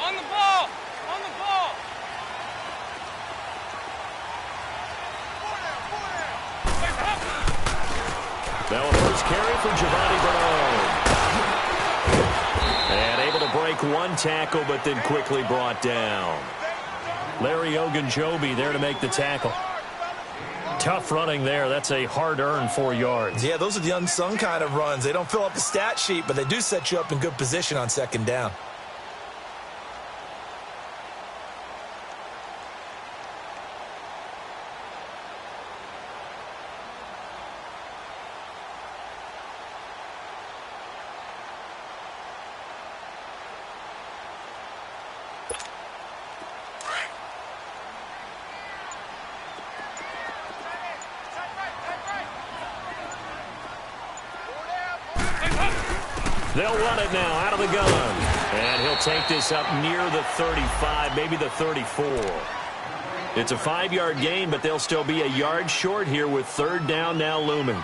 On the ball! On the ball! Now a first carry for Giovanni Bernard. And able to break one tackle, but then quickly brought down. Larry Ogunjobi there to make the tackle. Tough running there. That's a hard-earned 4 yards. Yeah, those are the unsung kind of runs. They don't fill up the stat sheet, but they do set you up in good position on second down. They'll run it now out of the gun. And he'll take this up near the 35, maybe the 34. It's a 5-yard gain, but they'll still be a yard short here with third down now looming.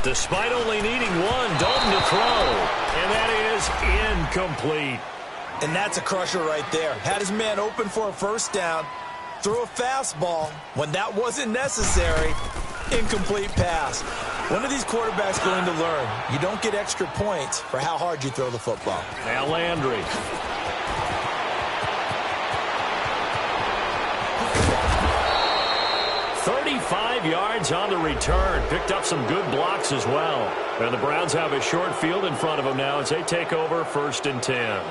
Despite only needing one, Dalton to throw. And that is incomplete. And that's a crusher right there. Had his man open for a first down, threw a fastball when that wasn't necessary. Incomplete pass. When are these quarterbacks going to learn? You don't get extra points for how hard you throw the football. Now Landry. Yards on the return. Picked up some good blocks as well. And the Browns have a short field in front of them now as they take over 1st and 10.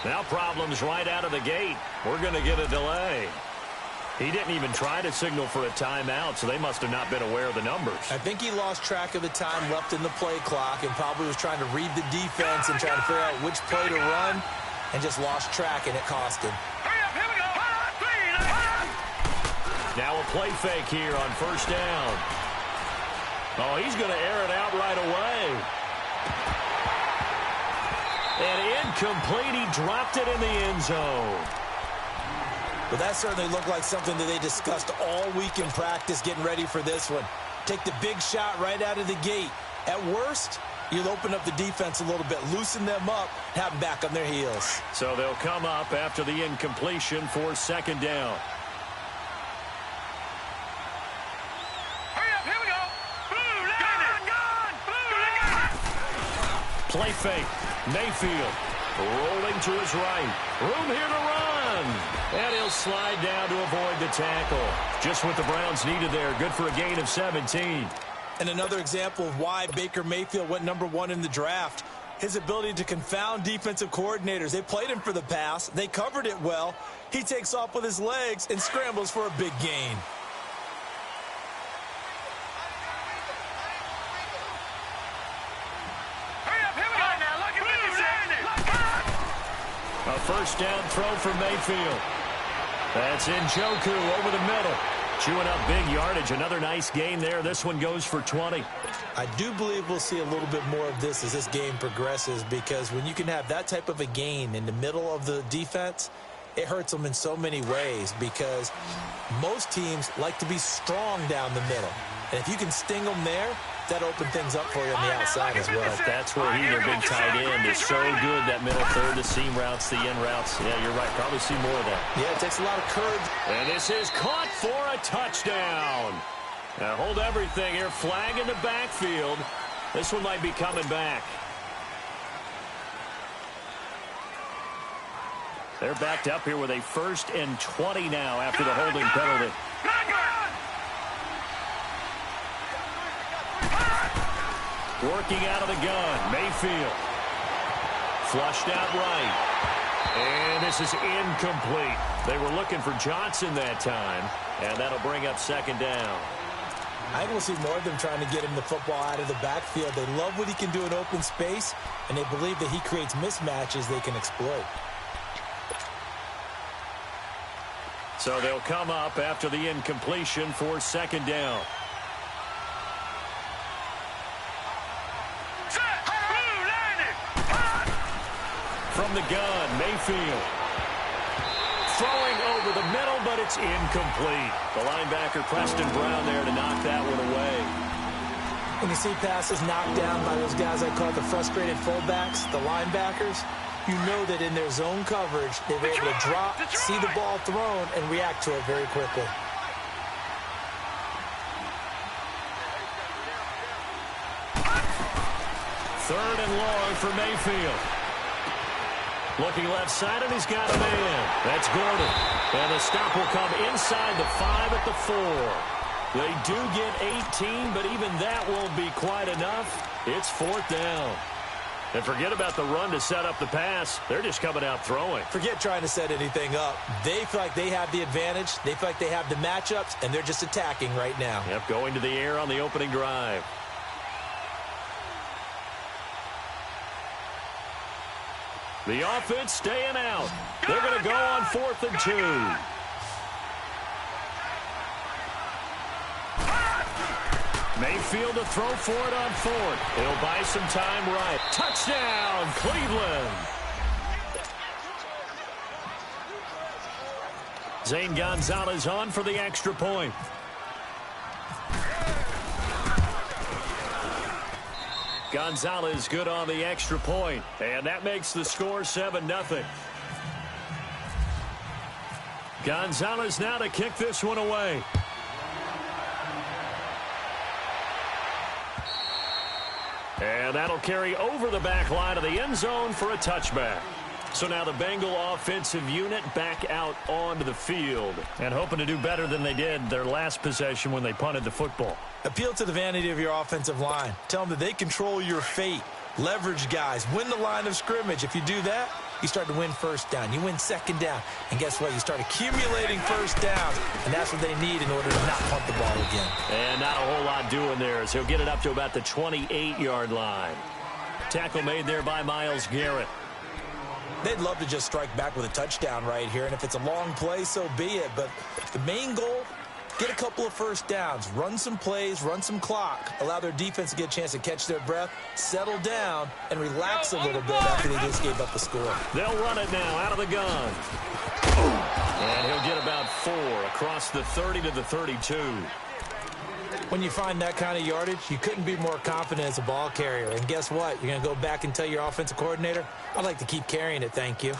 Now problems right out of the gate. We're going to get a delay. He didn't even try to signal for a timeout, so they must have not been aware of the numbers. I think he lost track of the time left in the play clock and probably was trying to read the defense and trying to figure out which play to run and just lost track, and it cost him. Now a play fake here on first down. Oh, he's going to air it out right away. And incomplete. He dropped it in the end zone. Well, that certainly looked like something that they discussed all week in practice getting ready for this one. Take the big shot right out of the gate. At worst, you'll open up the defense a little bit, loosen them up, have them back on their heels. So they'll come up after the incompletion for second down. Play fake. Mayfield rolling to his right. Room here to run. And he'll slide down to avoid the tackle. Just what the Browns needed there. Good for a gain of 17. And another example of why Baker Mayfield went #1 in the draft. His ability to confound defensive coordinators. They played him for the pass. They covered it well. He takes off with his legs and scrambles for a big gain. A first down throw for Mayfield. That's Njoku over the middle. Chewing up big yardage. Another nice gain there. This one goes for 20. I do believe we'll see a little bit more of this as this game progresses, because when you can have that type of a gain in the middle of the defense, it hurts them in so many ways, because most teams like to be strong down the middle. And if you can sting them there, that opened things up for you on the outside as well. That's where he, their big tight end, is so good. That middle third, the seam routes, the in routes. Yeah, you're right. Probably see more of that. Yeah, it takes a lot of courage. And this is caught for a touchdown. Now hold everything here. Flag in the backfield. This one might be coming back. They're backed up here with a 1st and 20 now after the holding penalty. Working out of the gun, Mayfield. Flushed out right. And this is incomplete. They were looking for Johnson that time, and that'll bring up 2nd down. I will see more of them trying to get him the football out of the backfield. They love what he can do in open space, and they believe that he creates mismatches they can exploit. So they'll come up after the incompletion for 2nd down. From the gun, Mayfield. Throwing over the middle, but it's incomplete. The linebacker, Preston Brown, there to knock that one away. When you see passes knocked down by those guys I call the frustrated fullbacks, the linebackers, you know that in their zone coverage, they're able to drop, see the ball thrown, and react to it very quickly. Third and long for Mayfield. Looking left side, and he's got a man. That's Gordon. And the stop will come inside the 5 at the 4. They do get 18, but even that won't be quite enough. It's 4th down. And forget about the run to set up the pass. They're just coming out throwing. Forget trying to set anything up. They feel like they have the advantage. They feel like they have the matchups, and they're just attacking right now. Yep, going to the air on the opening drive. The offense staying out. They're going to go on 4th and 2. Mayfield to throw for it on 4th. He'll buy some time right. Touchdown, Cleveland. Zane Gonzalez on for the extra point. Gonzalez good on the extra point, and that makes the score 7-0. Gonzalez now to kick this one away. And that'll carry over the back line of the end zone for a touchback. So now the Bengal offensive unit back out onto the field and hoping to do better than they did their last possession when they punted the football. Appeal to the vanity of your offensive line. Tell them that they control your fate. Leverage guys. Win the line of scrimmage. If you do that, you start to win 1st down. You win 2nd down. And guess what? You start accumulating 1st downs. And that's what they need in order to not punt the ball again. And not a whole lot doing there as he'll get it up to about the 28-yard line. Tackle made there by Myles Garrett. They'd love to just strike back with a touchdown right here. And if it's a long play, so be it. But the main goal, get a couple of 1st downs. Run some plays, run some clock. Allow their defense to get a chance to catch their breath, settle down, and relax a little bit after they just gave up a score. They'll run it now out of the gun. And he'll get about 4 across the 30 to the 32. When you find that kind of yardage, you couldn't be more confident as a ball carrier. And guess what? You're going to go back and tell your offensive coordinator, I'd like to keep carrying it, thank you.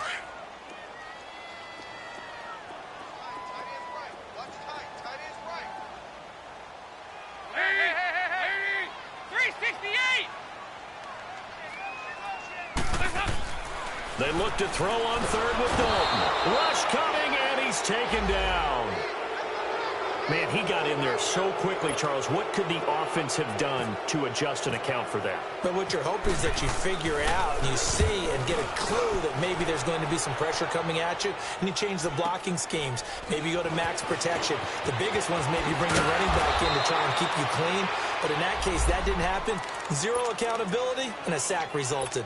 They look to throw on 3rd with Dalton. Rush coming, and he's taken down. Man, he got in there so quickly, Charles. What could the offense have done to adjust and account for that? But what you're hoping is that you figure out and you see and get a clue that maybe there's going to be some pressure coming at you, and you change the blocking schemes. Maybe you go to max protection. The biggest one's maybe bring the running back in to try and keep you clean. But in that case, that didn't happen. 0 accountability, and a sack resulted.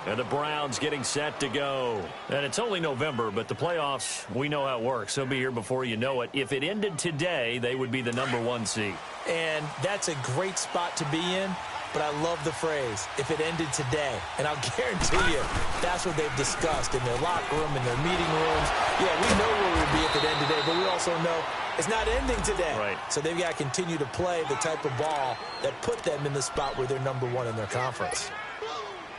And the Browns getting set to go. And it's only November, but the playoffs, we know how it works. They'll be here before you know it. If it ended today, they would be the #1 seed. And that's a great spot to be in, but I love the phrase, if it ended today. And I'll guarantee you, that's what they've discussed in their locker room, in their meeting rooms. Yeah, we know where we'll be if it ended today, but we also know it's not ending today. Right. So they've got to continue to play the type of ball that put them in the spot where they're #1 in their conference.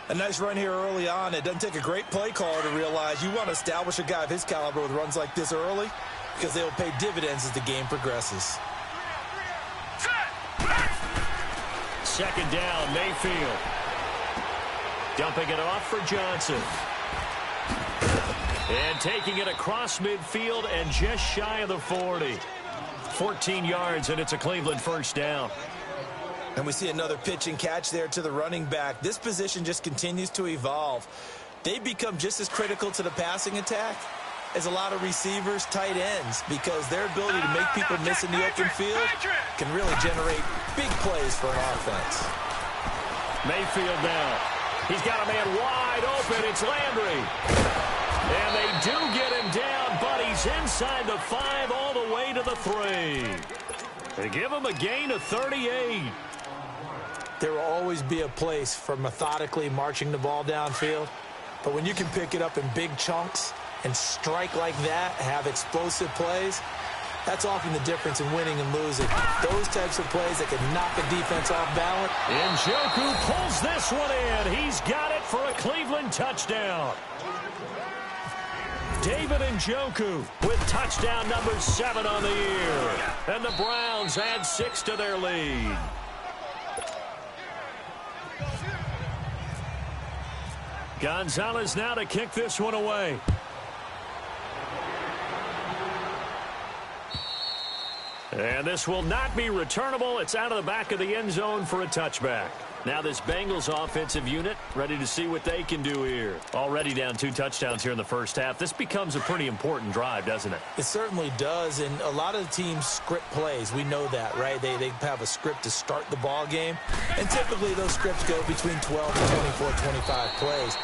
A nice run here early on. It doesn't take a great play caller to realize you want to establish a guy of his caliber with runs like this early because they will pay dividends as the game progresses. 2nd down, Mayfield. Dumping it off for Johnson. And taking it across midfield and just shy of the 40. 14 yards, and it's a Cleveland first down. And we see another pitch and catch there to the running back. This position just continues to evolve. They become just as critical to the passing attack as a lot of receivers, tight ends, because their ability to make people miss in the open field can really generate big plays for an offense. Mayfield now. He's got a man wide open. It's Landry. And they do get him down, but he's inside the 5 all the way to the 3. They give him a gain of 38. There will always be a place for methodically marching the ball downfield, but when you can pick it up in big chunks and strike like that, have explosive plays, that's often the difference in winning and losing. Those types of plays that can knock a defense off balance. Njoku pulls this one in. He's got it for a Cleveland touchdown. David Njoku with touchdown number 7 on the year. And the Browns add 6 to their lead. Gonzalez now to kick this one away. And this will not be returnable. It's out of the back of the end zone for a touchback. Now this Bengals offensive unit ready to see what they can do here. Already down 2 touchdowns here in the first half. This becomes a pretty important drive, doesn't it? It certainly does, and a lot of the teams script plays. We know that, right? They have a script to start the ball game, and typically those scripts go between 12 and 24, 25 plays.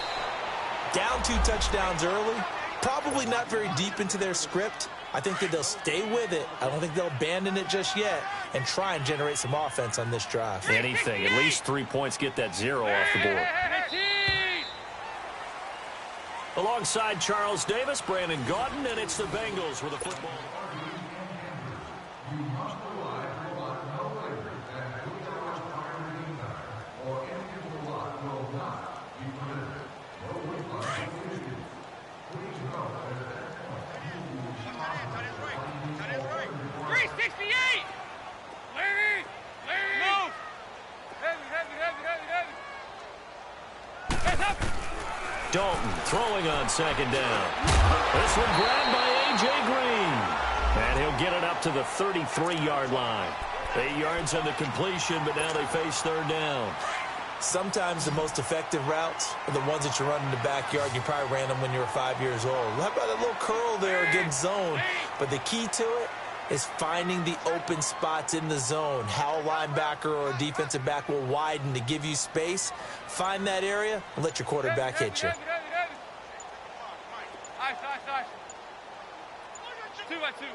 Down 2 touchdowns early, probably not very deep into their script. I think that they'll stay with it. I don't think they'll abandon it just yet and try and generate some offense on this drive. Anything. At least 3 points, get that 0 off the board. Alongside Charles Davis, Brandon Gaudin, and it's the Bengals with a football. Dalton throwing on second down. This one grabbed by A.J. Green. And he'll get it up to the 33-yard line. 8 yards on the completion, but now they face third down. Sometimes the most effective routes are the ones that you run in the backyard. You probably ran them when you were 5 years old. How about a little curl there against zone? But the key to it is finding the open spots in the zone. How a linebacker or a defensive back will widen to give you space. Find that area and let your quarterback hit you. 2 by 2.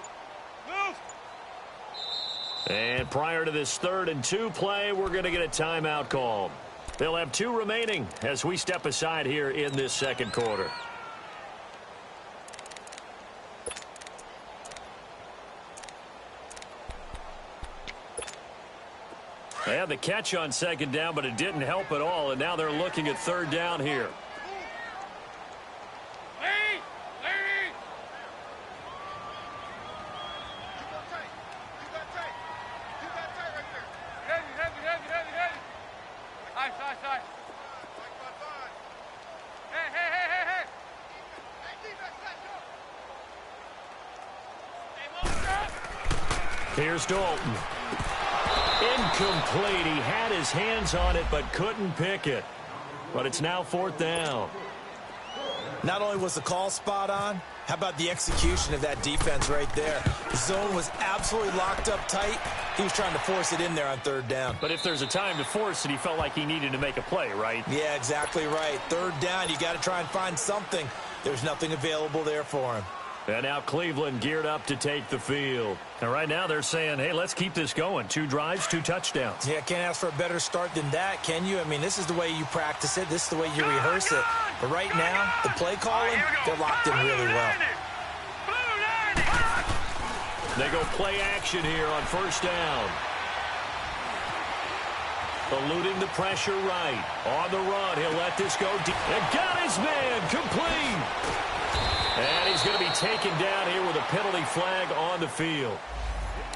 Move. And prior to this 3rd and 2 play, we're going to get a timeout called. They'll have 2 remaining as we step aside here in this second quarter. They had the catch on second down, but it didn't help at all, and now they're looking at third down here. Here's Dalton. Incomplete. He had his hands on it but couldn't pick it. But it's now 4th down. Not only was the call spot on, how about the execution of that defense right there? The zone was absolutely locked up tight. He was trying to force it in there on 3rd down. But if there's a time to force it, he felt like he needed to make a play, right? Yeah, exactly right. 3rd down, you got to try and find something. There's nothing available there for him. And now Cleveland geared up to take the field. And right now they're saying, hey, let's keep this going. 2 drives, 2 touchdowns. Yeah, can't ask for a better start than that, can you? I mean, this is the way you practice it. This is the way you rehearse it. But right now, the play calling, they're locked in really well. They go play action here on 1st down. Eluding the pressure right. On the run, he'll let this go deep. And got his man complete. And he's going to be taken down here with a penalty flag on the field.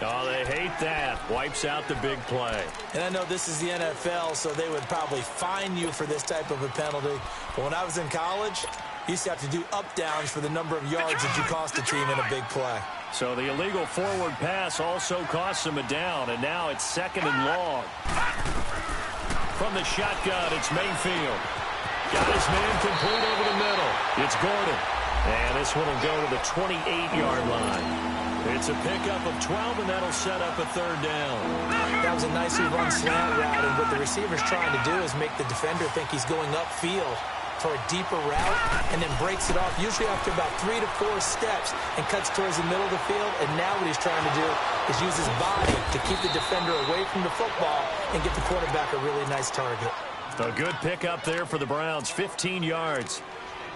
Oh, they hate that. Wipes out the big play. And I know this is the NFL, so they would probably fine you for this type of a penalty. But when I was in college, You used to have to do up-downs for the number of yards that you cost a team in a big play. So the illegal forward pass also costs him a down, and now it's 2nd and long. From the shotgun, it's Mayfield. Got his man complete over the middle. It's Gordon. And this one will go to the 28-yard line. It's a pickup of 12, and that'll set up a 3rd down. That was a nicely run slant route, and what the receiver's trying to do is make the defender think he's going upfield for a deeper route, and then breaks it off, usually after about 3 to 4 steps, and cuts towards the middle of the field. And now what he's trying to do is use his body to keep the defender away from the football and get the quarterback a really nice target. A good pickup there for the Browns, 15 yards.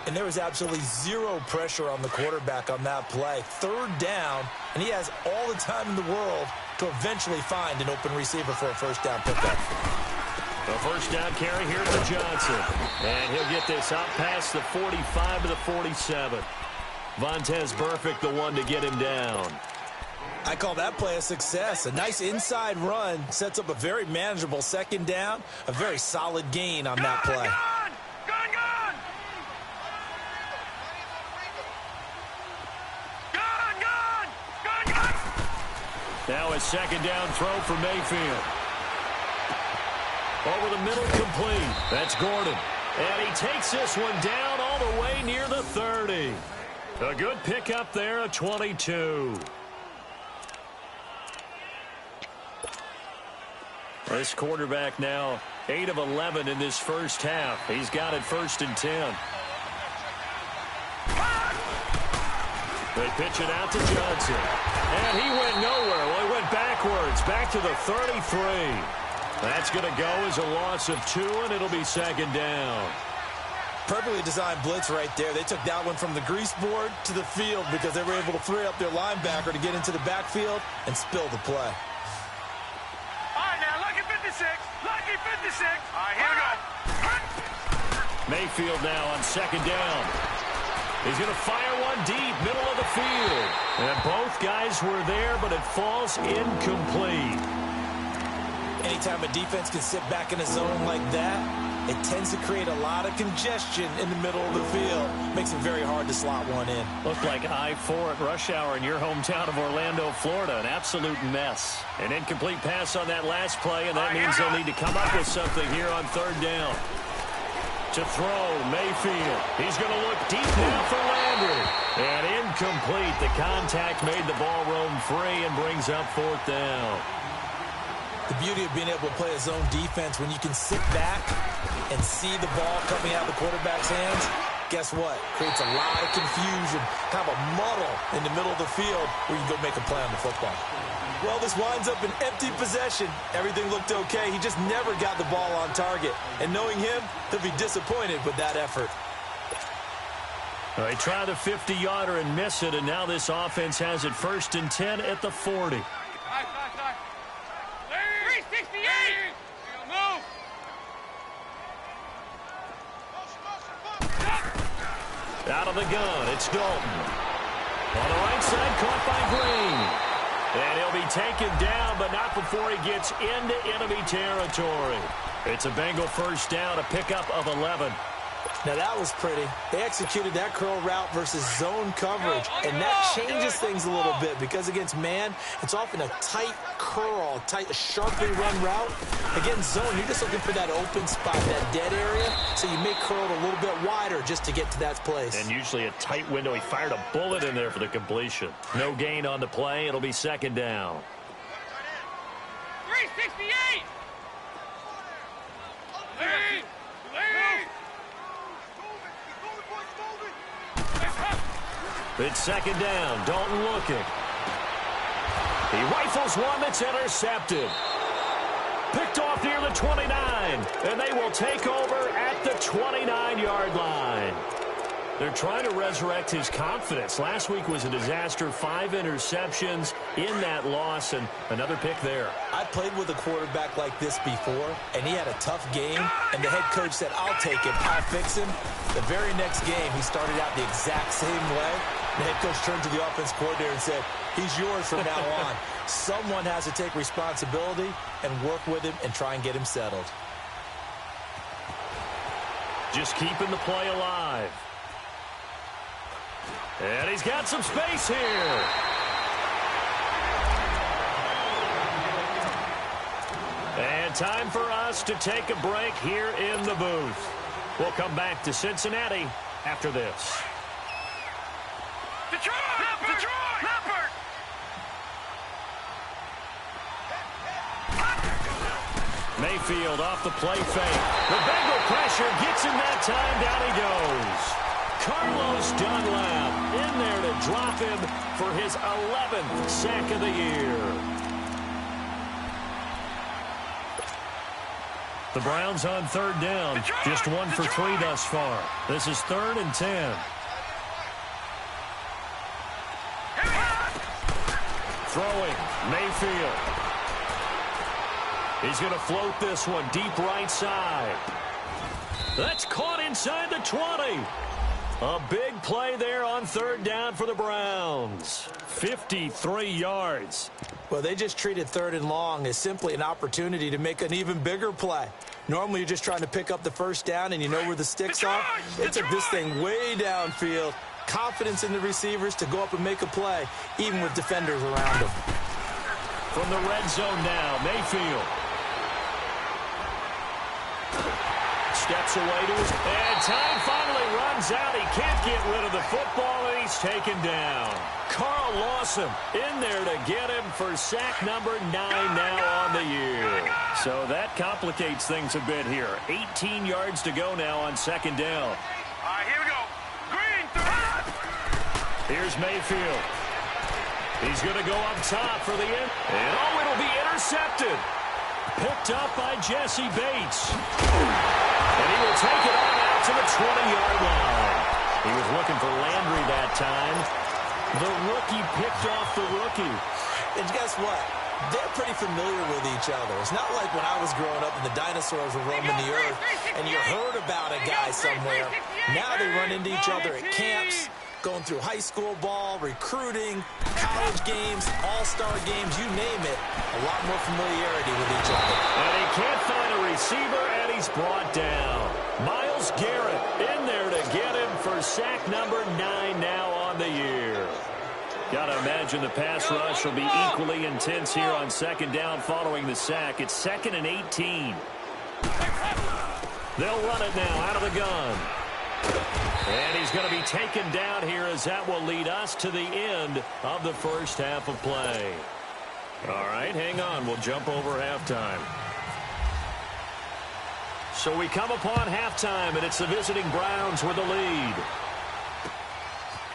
And there was absolutely zero pressure on the quarterback on that play. 3rd down, and he has all the time in the world to eventually find an open receiver for a 1st down pickup. The 1st down carry here for Johnson. And he'll get this out past the 45 to the 47. Vontaze Burfict, the one to get him down. I call that play a success. A nice inside run sets up a very manageable 2nd down. A very solid gain on that play. Now a 2nd down throw for Mayfield. Over the middle, complete. That's Gordon. And he takes this one down all the way near the 30. A good pickup there, a 22. This quarterback now 8 of 11 in this 1st half. He's got it 1st and 10. They pitch it out to Johnson. And he went nowhere. Well, he went backwards, back to the 33. That's going to go as a loss of 2, and it'll be 2nd down. Perfectly designed blitz right there. They took that one from the grease board to the field because they were able to free up their linebacker to get into the backfield and spill the play. All right, now, lucky 56. Lucky 56. All right, here we go. Mayfield now on 2nd down. He's going to fire one deep, middle of the field. And both guys were there, but it falls incomplete. Anytime a defense can sit back in a zone like that, it tends to create a lot of congestion in the middle of the field. Makes it very hard to slot one in. Looked like I-4 at rush hour in your hometown of Orlando, Florida. An absolute mess. An incomplete pass on that last play, and that means they'll need to come up with something here on 3rd down. To throw, Mayfield. He's going to look deep now for Landry. And incomplete. The contact made the ball roam free and brings up 4th down. The beauty of being able to play a zone defense when you can sit back and see the ball coming out of the quarterback's hands, guess what? Creates a lot of confusion, kind of a muddle in the middle of the field where you can go make a play on the football. Well, this winds up an empty possession. Everything looked okay. He just never got the ball on target. And knowing him, he'll be disappointed with that effort. They try the 50-yarder and miss it, and now this offense has it 1st and 10 at the 40. 368. Move. Out of the gun, it's Dalton. On the right side, caught by Green. And he'll be taken down, but not before he gets into enemy territory. It's a Bengal 1st down, a pickup of 11. Now that was pretty. They executed that curl route versus zone coverage, and that changes things a little bit because against man, it's often a tight curl, sharply run route. Against zone, you're just looking for that open spot, that dead area, so you may curl it a little bit wider just to get to that place. And usually a tight window. He fired a bullet in there for the completion. No gain on the play. It'll be 2nd down. 368. Lead. It's 2nd down. Dalton looking. He rifles one that's intercepted. Picked off near the 29. And they will take over at the 29-yard line. They're trying to resurrect his confidence. Last week was a disaster. 5 interceptions in that loss, and another pick there. I played with a quarterback like this before, and he had a tough game, and the head coach said, I'll take him, I'll fix him. The very next game, he started out the exact same way. The head coach turned to the offense coordinator and said, he's yours from now on. Someone has to take responsibility and work with him and try and get him settled. Just keeping the play alive. And he's got some space here. And time for us to take a break here in the booth. We'll come back to Cincinnati after this. Detroit! Detroit! Leopard! Mayfield off the play fake. The Bengal pressure gets him that time. Down he goes. Carlos Dunlap in there to drop him for his 11th sack of the year. The Browns on third down. Just 1 for 3 thus far. This is 3rd and 10. Throwing, Mayfield. He's going to float this one deep right side. That's caught inside the 20. A big play there on third down for the Browns. 53 yards. Well, they just treated 3rd and long as simply an opportunity to make an even bigger play. Normally, you're just trying to pick up the first down and you know where the sticks are. They took this thing way downfield. Confidence in the receivers to go up and make a play, even with defenders around them. From the red zone now, Mayfield. Steps away to his... And time finally runs out. He can't get rid of the football, and he's taken down. Carl Lawson in there to get him for sack number 9 now on the year. So that complicates things a bit here. 18 yards to go now on 2nd down. All right, here we go. Green, 3. Here's Mayfield. He's going to go up top for the end. And oh, it'll be intercepted. Picked up by Jesse Bates. And he will take it on out to the 20-yard line. He was looking for Landry that time. The rookie picked off the rookie. And guess what? They're pretty familiar with each other. It's not like when I was growing up and the dinosaurs were roaming the earth and you heard about a guy somewhere. Now they run into each other at camps, going through high school ball, recruiting, college games, all-star games, you name it. A lot more familiarity with each other. And he can't find a receiver, and he's brought down. Myles Garrett in there to get him for sack number 9 now on the year. Got to imagine the pass rush will be equally intense here on 2nd down following the sack. It's 2nd and 18. They'll run it now out of the gun. And he's going to be taken down here as that will lead us to the end of the first half of play. All right, hang on. We'll jump over halftime. So we come upon halftime, and it's the visiting Browns with the lead.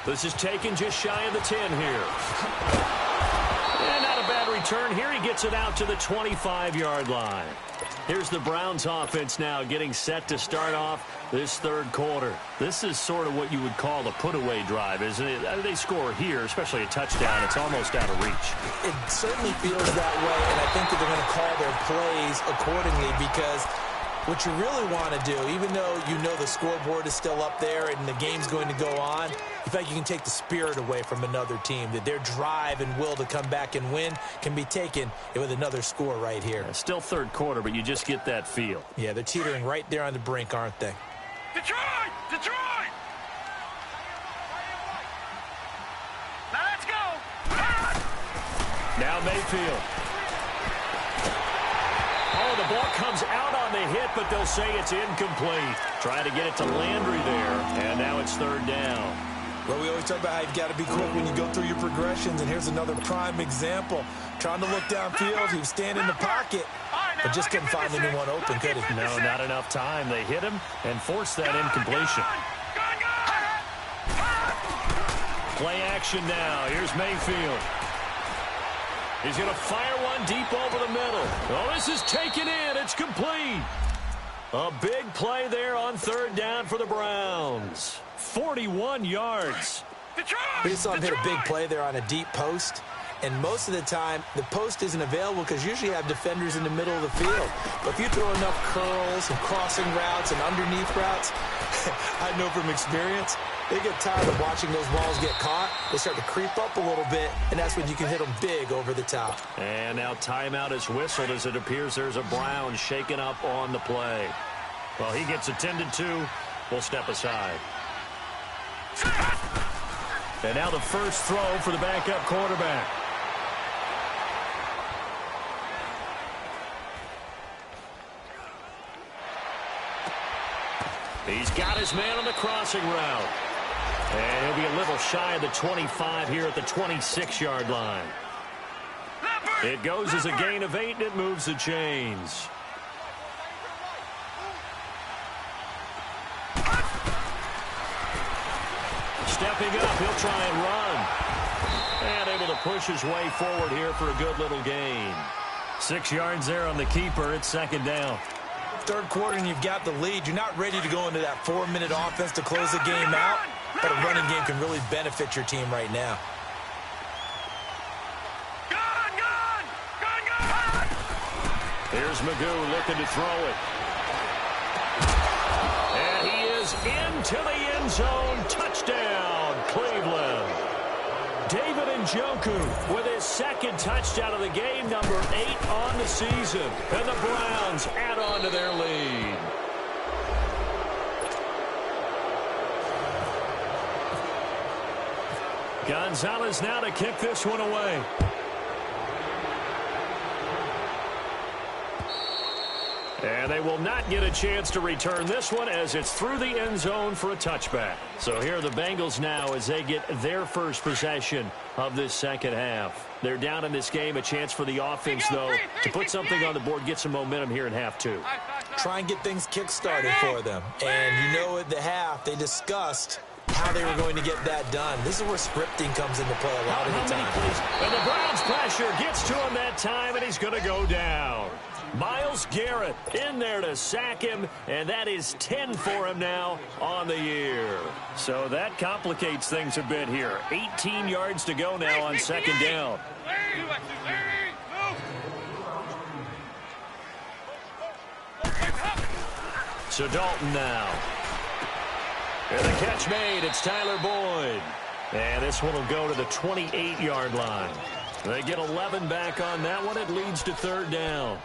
This is taken just shy of the 10 here. And not a bad return here. He gets it out to the 25-yard line. Here's the Browns offense now getting set to start off this 3rd quarter. This is sort of what you would call a put-away drive, isn't it? They score here, especially a touchdown. It's almost out of reach. It certainly feels that way, and I think that they're going to call their plays accordingly because what you really want to do, even though you know the scoreboard is still up there and the game's going to go on, in fact, you can take the spirit away from another team, that their drive and will to come back and win can be taken with another score right here. It's still 3rd quarter, but you just get that feel. Yeah, they're teetering right there on the brink, aren't they? Detroit! Detroit! Now let's go! Now Mayfield. Oh, the ball comes out on the hit, but they'll say it's incomplete. Trying to get it to Landry there, and now it's 3rd down. Well, we always talk about how you've got to be quick when you go through your progressions, and here's another prime example. Trying to look downfield, he was standing in the pocket, but just couldn't find anyone open, could he? No, not enough time. They hit him and forced that incompletion. Play action now. Here's Mayfield. He's going to fire one deep over the middle. Oh, this is taken in. It's complete. A big play there on 3rd down for the Browns. 41 yards. We saw him hit a big play there on a deep post. And most of the time, the post isn't available because usually you have defenders in the middle of the field. But if you throw enough curls and crossing routes and underneath routes, I know from experience, they get tired of watching those balls get caught. They start to creep up a little bit, and that's when you can hit them big over the top. And now timeout is whistled as it appears there's a Brown shaken up on the play. Well, he gets attended to. We'll step aside. And now the first throw for the backup quarterback. He's got his man on the crossing route. And he'll be a little shy of the 25 here at the 26-yard line. It goes as a gain of 8, and it moves the chains. Stepping up, he'll try and run. And able to push his way forward here for a good little gain. 6 yards there on the keeper. It's second down. Third quarter and you've got the lead. You're not ready to go into that 4-minute offense to close the game out, but a running game can really benefit your team right now. Here's Magoo looking to throw it. And he is into the end zone. Touchdown, Cleveland. David Njoku with his second touchdown of the game, number 8 on the season. And the Browns add on to their lead. Gonzalez now to kick this one away. And they will not get a chance to return this one as it's through the end zone for a touchback. So here are the Bengals now as they get their first possession of this second half. They're down in this game. A chance for the offense, though, to put something on the board, get some momentum here in half 2. Try and get things kick-started for them. And you know at the half, they discussed how they were going to get that done. This is where scripting comes into play a lot of the time. And the Browns pressure gets to him that time, and he's going to go down. Myles Garrett in there to sack him, and that is 10 for him now on the year. So that complicates things a bit here. 18 yards to go now on second down. So Dalton now. And the catch made. It's Tyler Boyd. And this one will go to the 28-yard line. They get 11 back on that one. It leads to third down.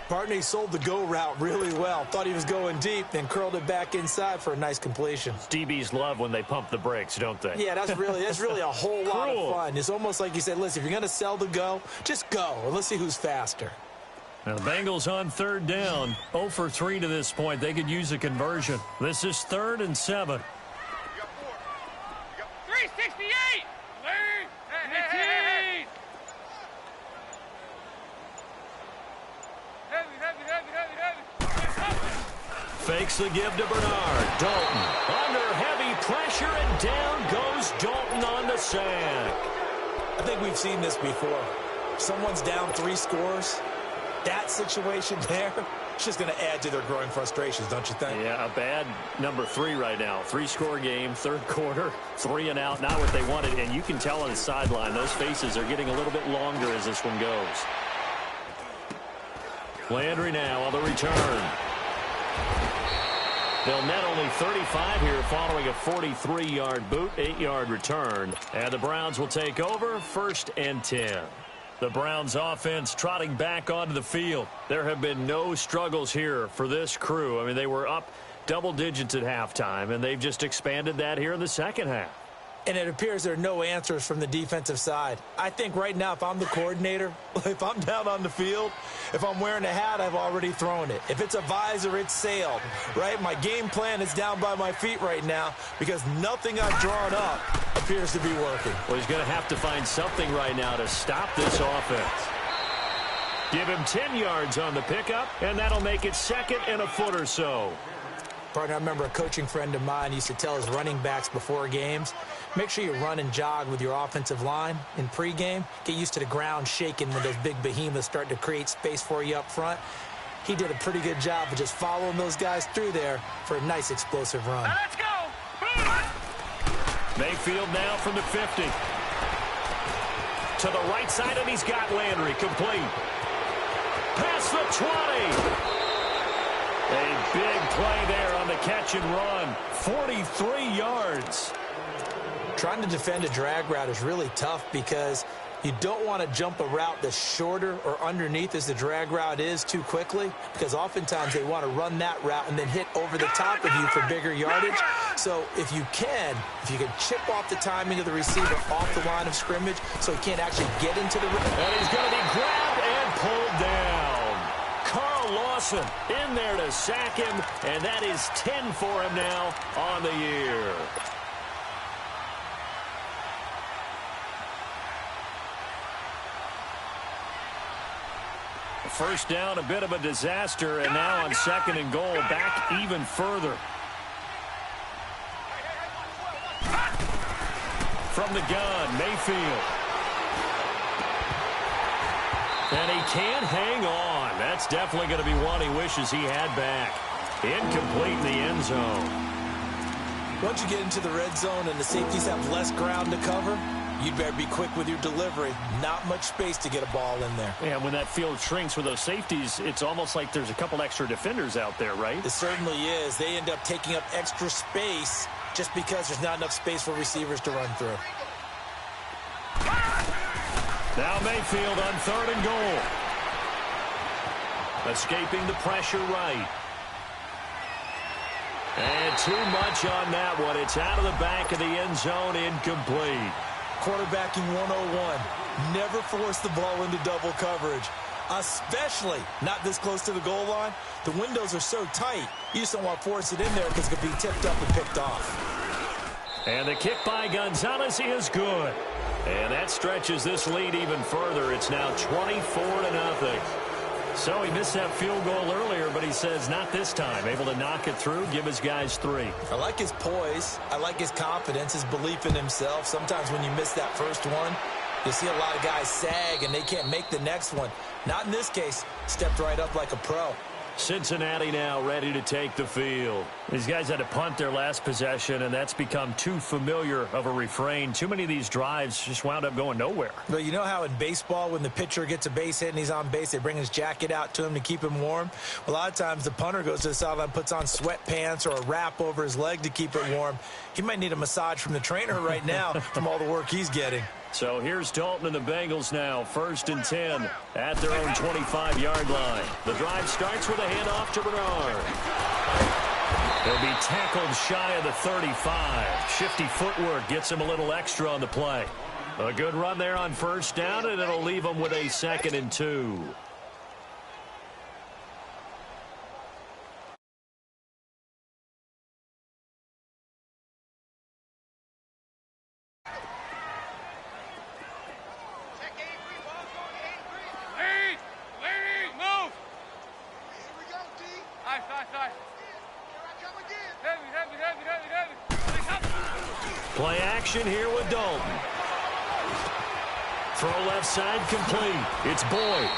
Partney sold the go route really well. Thought he was going deep, then curled it back inside for a nice completion. DBs love when they pump the brakes, don't they? Yeah, that's really a whole lot of fun. It's almost like you said, listen, if you're going to sell the go, just go. And let's see who's faster. Now the Bengals on third down. 0 for 3 to this point. They could use a conversion. This is 3rd and 7. 368! Fakes the give to Bernard. Dalton under heavy pressure, and down goes Dalton on the sack. I think we've seen this before. Someone's down 3 scores. That situation there, it's just going to add to their growing frustrations, don't you think? Yeah, a bad number 3 right now. 3-score game, third quarter, 3 and out, not what they wanted. And you can tell on the sideline, those faces are getting a little bit longer as this one goes. Landry now on the return. They'll net only 35 here following a 43-yard boot, 8-yard return. And the Browns will take over 1st and 10. The Browns offense trotting back onto the field. There have been no struggles here for this crew. I mean, they were up double digits at halftime, and they've just expanded that here in the second half. And it appears there are no answers from the defensive side. I think right now, if I'm the coordinator, if I'm down on the field, if I'm wearing a hat, I've already thrown it. If it's a visor, it's sailed, right? My game plan is down by my feet right now because nothing I've drawn up appears to be working. Well, he's going to have to find something right now to stop this offense. Give him 10 yards on the pickup, and that'll make it 2nd and a foot or so. Partner, I remember a coaching friend of mine used to tell his running backs before games, make sure you run and jog with your offensive line in pregame. Get used to the ground shaking when those big behemoths start to create space for you up front. He did a pretty good job of just following those guys through there for a nice explosive run. Now let's go! Mayfield now from the 50. To the right side, and he's got Landry complete. Past the 20. A big play there on the catch and run. 43 yards. Trying to defend a drag route is really tough because You don't want to jump a route that's shorter or underneath as the drag route is too quickly, because oftentimes they want to run that route and then hit over the top of you for bigger yardage. So if you can chip off the timing of the receiver off the line of scrimmage so he can't actually get into the... And he's going to be grabbed and pulled down. Carl Lawson in there to sack him, and that is 10 for him now on the year. First down, a bit of a disaster, and now on second and goal, back even further. From the gun, Mayfield. And he can't hang on. That's definitely going to be one he wishes he had back. Incomplete in the end zone. Once you get into the red zone and the safeties have less ground to cover, you'd better be quick with your delivery. Not much space to get a ball in there. Yeah, when that field shrinks with those safeties, it's almost like there's a couple extra defenders out there, right? It certainly is. They end up taking up extra space just because there's not enough space for receivers to run through. Now Mayfield on third and goal. Escaping the pressure right. And too much on that one. It's out of the back of the end zone, incomplete. Quarterbacking 101. Never force the ball into double coverage, especially not this close to the goal line. The windows are so tight, you just don't want to force it in there because it could be tipped up and picked off. And the kick by Gonzalez is good. And that stretches this lead even further. It's now 24-0. So he missed that field goal earlier, but he says not this time. Able to knock it through, give his guys 3. I like his poise. I like his confidence, his belief in himself. Sometimes when you miss that first one, you see a lot of guys sag and they can't make the next one. Not in this case. Stepped right up like a pro. Cincinnati now ready to take the field. These guys had to punt their last possession, and that's become too familiar of a refrain. Too many of these drives just wound up going nowhere. But you know how in baseball, when the pitcher gets a base hit and he's on base, they bring his jacket out to him to keep him warm? A lot of times the punter goes to the sideline, puts on sweatpants or a wrap over his leg to keep it warm. He might need a massage from the trainer right now from all the work he's getting. So here's Dalton and the Bengals now, 1st and 10 at their own 25-yard line. The drive starts with a handoff to Bernard. He'll be tackled shy of the 35. Shifty footwork gets him a little extra on the play. A good run there on 1st down, and it'll leave him with a 2nd and 2. Play action here with Dalton. Throw left side complete. It's Boyd.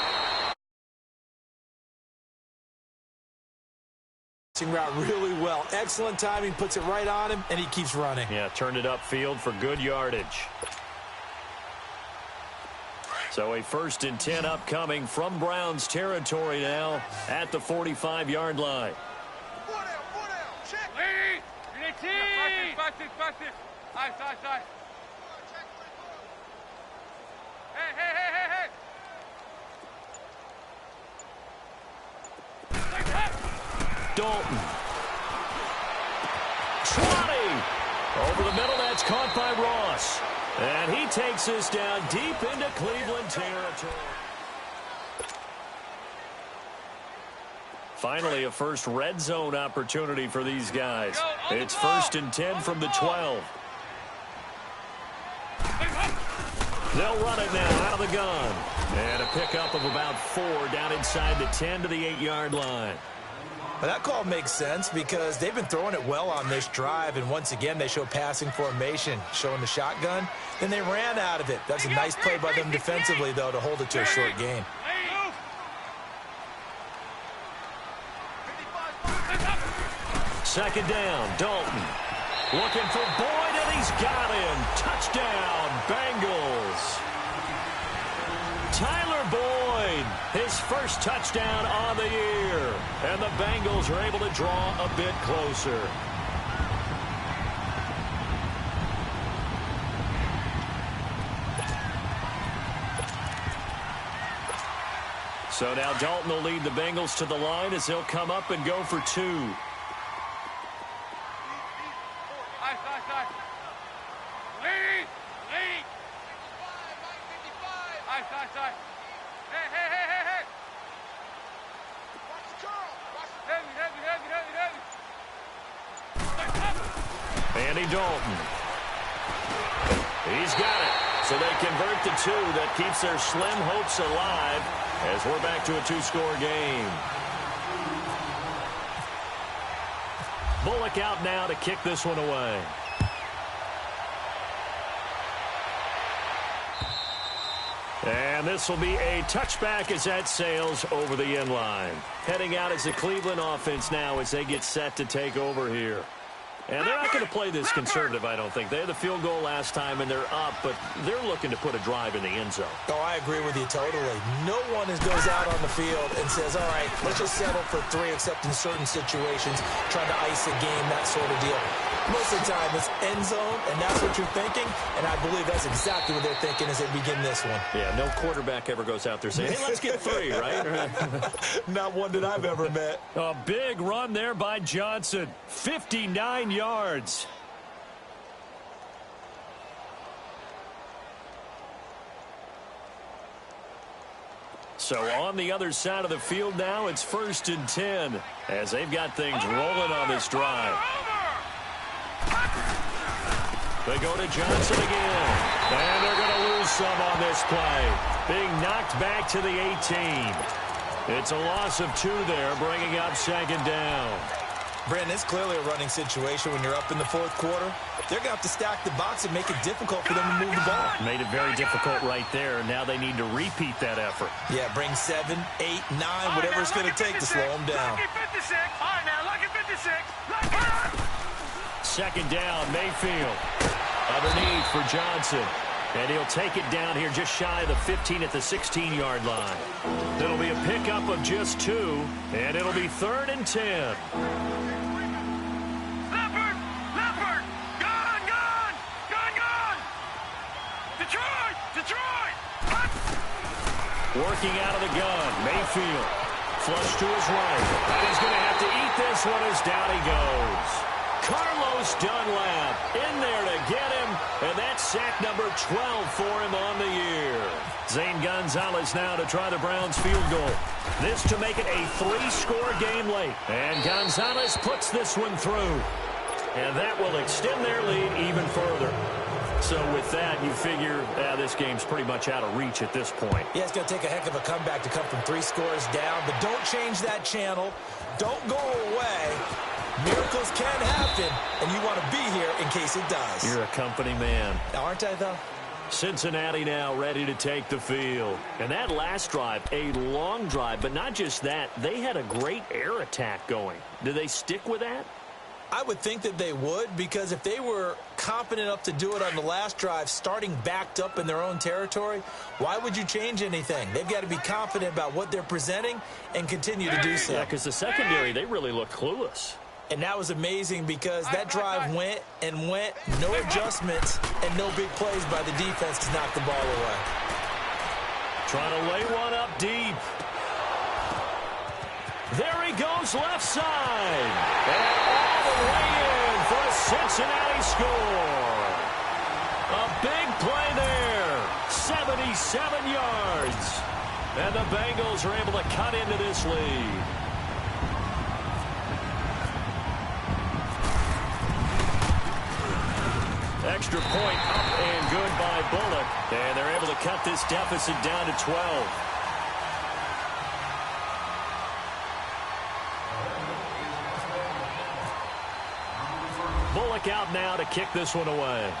Route really well. Excellent timing, puts it right on him, and he keeps running. Yeah, turned it upfield for good yardage. So a 1st and 10 upcoming from Browns territory now at the 45-yard line. Dalton. Trotting. Over the middle, that's caught by Ross. And he takes us down deep into Cleveland territory. Finally, a first red zone opportunity for these guys. It's 1st and 10 from the 12. They'll run it now out of the gun. And a pickup of about 4 down inside the 10 to the 8-yard line. Well, that call makes sense because they've been throwing it well on this drive, and once again they show passing formation, showing the shotgun. Then they ran out of it. That's a nice play by them defensively, though, to hold it to a short gain. Second down, Dalton. Looking for Boyd, and he's got him. Touchdown, Bengals. Tyler Boyd, his first touchdown on the year. And the Bengals are able to draw a bit closer. So now Dalton will lead the Bengals to the line as he'll come up and go for 2. Lead! Lead! Hey! Watch the curl! Heavy! Andy Dalton. He's got it. So they convert the 2. That keeps their slim hopes alive as we're back to a 2-score game. Bullock out now to kick this one away. And this will be a touchback as that sails over the end line. Heading out as the Cleveland offense now as they get set to take over here. And they're not going to play this conservative, I don't think. They had the field goal last time, and they're up, but they're looking to put a drive in the end zone. Oh, I agree with you totally. No one goes out on the field and says, all right, let's just settle for 3, except in certain situations, trying to ice a game, that sort of deal. Most of the time, it's end zone, and that's what you're thinking, and I believe that's exactly what they're thinking as they begin this one. Yeah, no quarterback ever goes out there saying, hey, let's get 3, right? Not one that I've ever met. A big run there by Johnson. 59 yards. So on the other side of the field now, it's 1st and 10 as they've got things rolling on this drive. They go to Johnson again. And they're going to lose some on this play. Being knocked back to the 18. It's a loss of 2 there, bringing up 2nd down. Brandon, it's clearly a running situation when you're up in the 4th quarter. They're going to have to stack the box and make it difficult for them to move the ball. Made it very difficult right there. Now they need to repeat that effort. Yeah, bring 7, 8, 9, whatever it's going to take to slow them down. Lucky 56. All right, now, lucky 56. 2nd down, Mayfield. Underneath for Johnson. And he'll take it down here just shy of the 15 at the 16-yard line. It'll be a pickup of just 2, and it'll be 3rd and 10. Leopard! Gone! Detroit! Working out of the gun, Mayfield. Flush to his right. And he's going to have to eat this one as down he goes. Carlos Dunlap in there to get him, and that's sack number 12 for him on the year. Zane Gonzalez now to try the Browns field goal. This to make it a 3-score game late. And Gonzalez puts this one through. And that will extend their lead even further. So with that, you figure this game's pretty much out of reach at this point. Yeah, it's going to take a heck of a comeback to come from 3 scores down, but don't change that channel. Don't go away. Miracles can happen, and you want to be here in case it does. You're a company man. Aren't I, though? Cincinnati now ready to take the field. And that last drive, a long drive, but not just that. They had a great air attack going. Do they stick with that? I would think that they would, because if they were confident enough to do it on the last drive, starting backed up in their own territory, why would you change anything? They've got to be confident about what they're presenting and continue to do so. Yeah, because the secondary, they really look clueless. And that was amazing because that drive went and went, no adjustments, and no big plays by the defense to knock the ball away. Trying to lay one up deep. There he goes left side. And all the way in for a Cincinnati score. A big play there. 77 yards. And the Bengals are able to cut into this lead. Extra point up and good by Bullock. And they're able to cut this deficit down to 12. Bullock out now to kick this one away.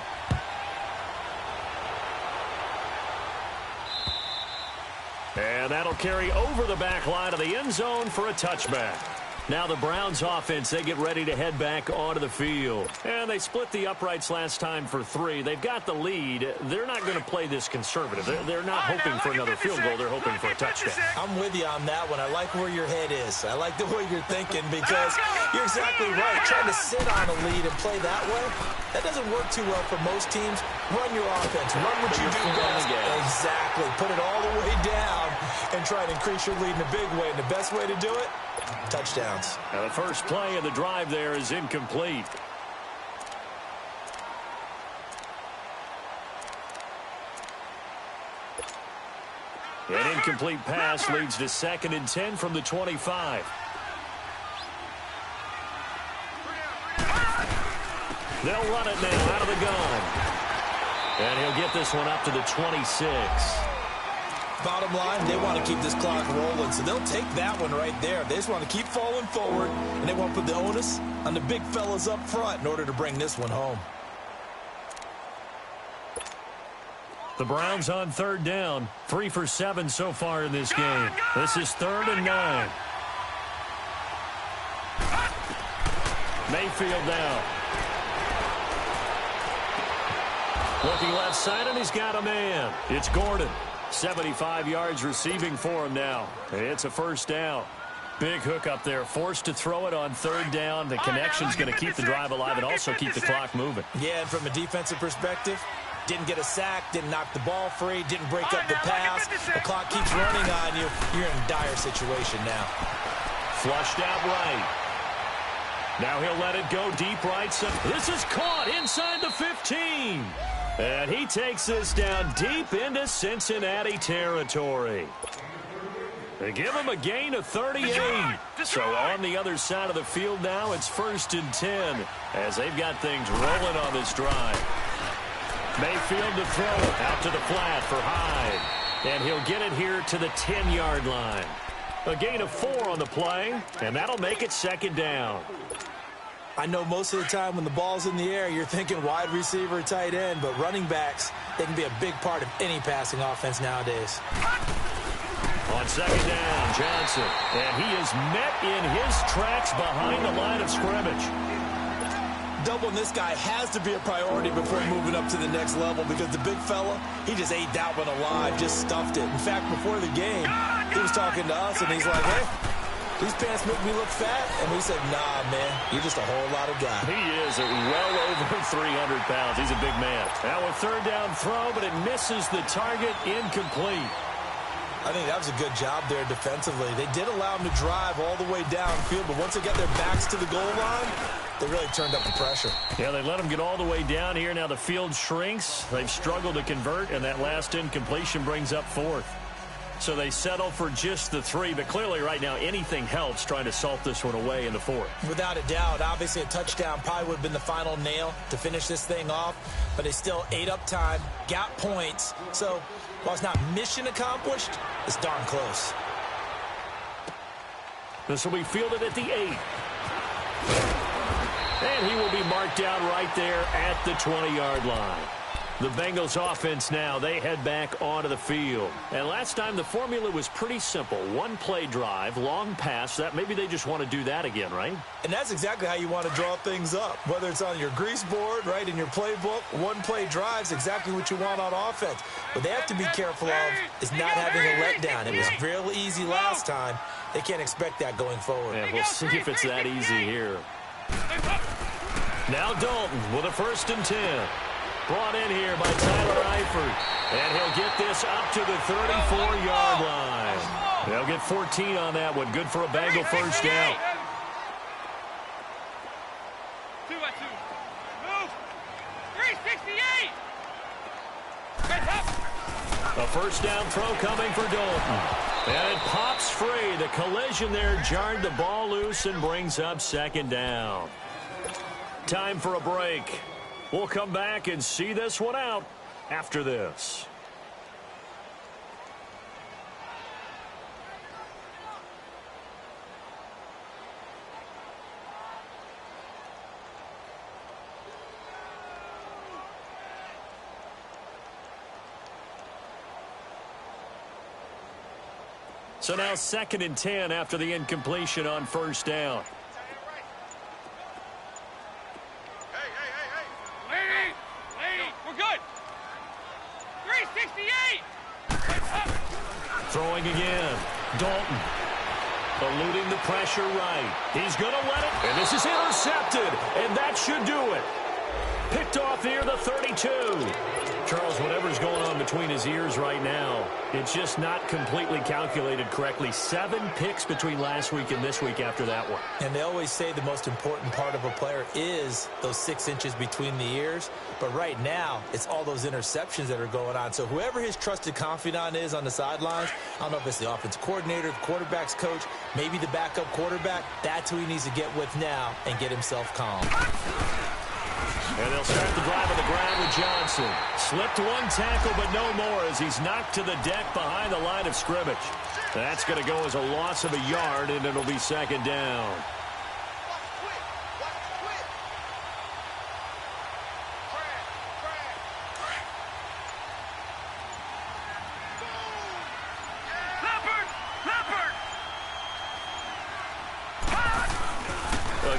And that'll carry over the back line of the end zone for a touchback. Now the Browns offense, they get ready to head back onto the field. And they split the uprights last time for 3. They've got the lead. They're not going to play this conservative. They're not hoping for another field goal. They're hoping for a touchdown. I'm with you on that one. I like where your head is. I like the way you're thinking because you're exactly right. Trying to sit on a lead and play that way, that doesn't work too well for most teams. Run your offense. Run what you do best. Exactly. Put it all the way down and try to increase your lead in a big way. And the best way to do it, touchdowns. Now the first play of the drive there is incomplete. An incomplete pass leads to 2nd and 10 from the 25. They'll run it now out of the gun. And he'll get this one up to the 26. Bottom line, they want to keep this clock rolling, so they'll take that one right there. They just want to keep falling forward, and they want to put the onus on the big fellas up front in order to bring this one home. The Browns on 3rd down, 3 for 7 so far in this game. This is 3rd and 9. Mayfield now. Looking left side, and he's got a man. It's Gordon. 75 yards receiving for him now. It's a first down. Big hook up there. Forced to throw it on 3rd down. The connection's going to keep the drive alive and also keep the clock moving. Yeah, and from a defensive perspective, didn't get a sack, didn't knock the ball free, didn't break up the pass. The clock keeps running on you. You're in a dire situation now. Flushed out right. Now he'll let it go deep right. So this is caught inside the 15. And he takes this down deep into Cincinnati territory. They give him a gain of 38. So on the other side of the field now, it's 1st and 10 as they've got things rolling on this drive. Mayfield to throw it out to the flat for Hyde. And he'll get it here to the 10-yard line. A gain of 4 on the play, and that'll make it 2nd down. I know most of the time when the ball's in the air, you're thinking wide receiver, tight end, but running backs, they can be a big part of any passing offense nowadays. On 2nd down, Johnson. And he is met in his tracks behind the line of scrimmage. Doubling this guy has to be a priority before moving up to the next level because the big fella, he just ate that one alive, just stuffed it. In fact, before the game, he was talking to us, and he's like, hey, these pants make me look fat. And we said, nah, man, you're just a whole lot of guy. He is well over 300 pounds. He's a big man. Now a 3rd down throw, but it misses the target, incomplete. I think that was a good job there defensively. They did allow him to drive all the way downfield, but once they got their backs to the goal line, they really turned up the pressure. Yeah, they let him get all the way down here. Now the field shrinks. They've struggled to convert, and that last incompletion brings up 4th. So they settle for just the 3, but clearly right now anything helps trying to salt this one away in the 4th. Without a doubt, obviously a touchdown probably would have been the final nail to finish this thing off, but they still ate up time, got points. So while it's not mission accomplished, it's darn close. This will be fielded at the 8. And he will be marked out right there at the 20-yard line. The Bengals offense now, they head back onto the field. And last time the formula was pretty simple. 1-play drive, long pass. That maybe they just want to do that again, right? And that's exactly how you want to draw things up. Whether it's on your grease board, right, in your playbook, 1-play drive's exactly what you want on offense. What they have to be careful of is not having a letdown. It was real easy last time. They can't expect that going forward. And we'll see if it's that easy here. Now Dalton with a 1st and 10. Brought in here by Tyler Eifert. And he'll get this up to the 34-yard line. They'll get 14 on that one. Good for a Bengal first down. 2-2. Move. 368. A first down throw coming for Dalton. And it pops free. The collision there jarred the ball loose and brings up 2nd down. Time for a break. We'll come back and see this one out after this. So now 2nd and 10 after the incompletion on first down. Hey, we're good. 368. Throwing again. Dalton. Eluding the pressure right. He's going to let it. And this is intercepted. And that should do it. Picked off near the 32. Charles, whatever's going on between his ears right now, it's just not completely calculated correctly. 7 picks between last week and this week after that one. And they always say the most important part of a player is those 6 inches between the ears. But right now, it's all those interceptions that are going on. So whoever his trusted confidant is on the sidelines, I don't know if it's the offensive coordinator, the quarterback's coach, maybe the backup quarterback, that's who he needs to get with now and get himself calm. And they'll start the drive on the ground with Johnson. Slipped 1 tackle, but no more as he's knocked to the deck behind the line of scrimmage. That's going to go as a loss of a yard, and it'll be 2nd down.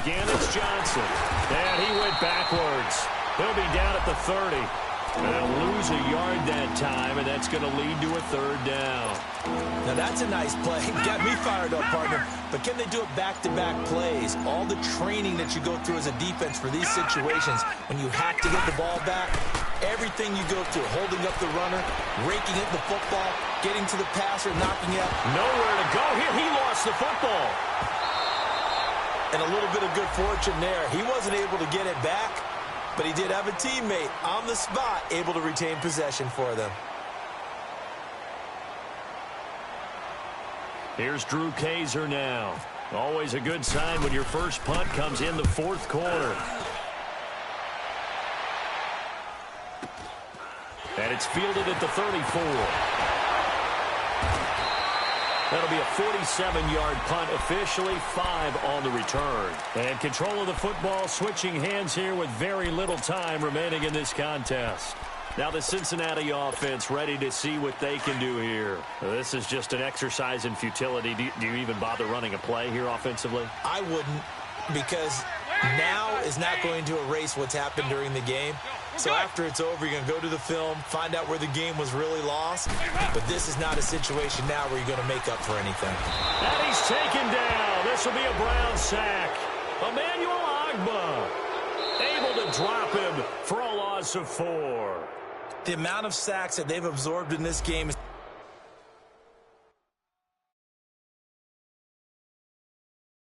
Again, it's Johnson. And he went backwards. He'll be down at the 30. And they'll lose a yard that time, and that's going to lead to a 3rd down. Now, that's a nice play. Got me fired up, partner. But can they do it back-to-back plays? All the training that you go through as a defense for these situations, when you have to get the ball back, everything you go through, holding up the runner, raking at the football, getting to the passer, knocking out. Nowhere to go here. He lost the football. And a little bit of good fortune there. He wasn't able to get it back, but he did have a teammate on the spot able to retain possession for them. Here's Drew Kaiser now. Always a good sign when your first punt comes in the 4th quarter. And it's fielded at the 34. That'll be a 47-yard punt, officially 5 on the return. And control of the football switching hands here with very little time remaining in this contest. Now the Cincinnati offense ready to see what they can do here. This is just an exercise in futility. Do you even bother running a play here offensively? I wouldn't, because now is not going to erase what's happened during the game. So after it's over, you're going to go to the film, find out where the game was really lost. But this is not a situation now where you're going to make up for anything. And he's taken down. This will be a Brown sack. Emmanuel Ogbah able to drop him for a loss of 4. The amount of sacks that they've absorbed in this game is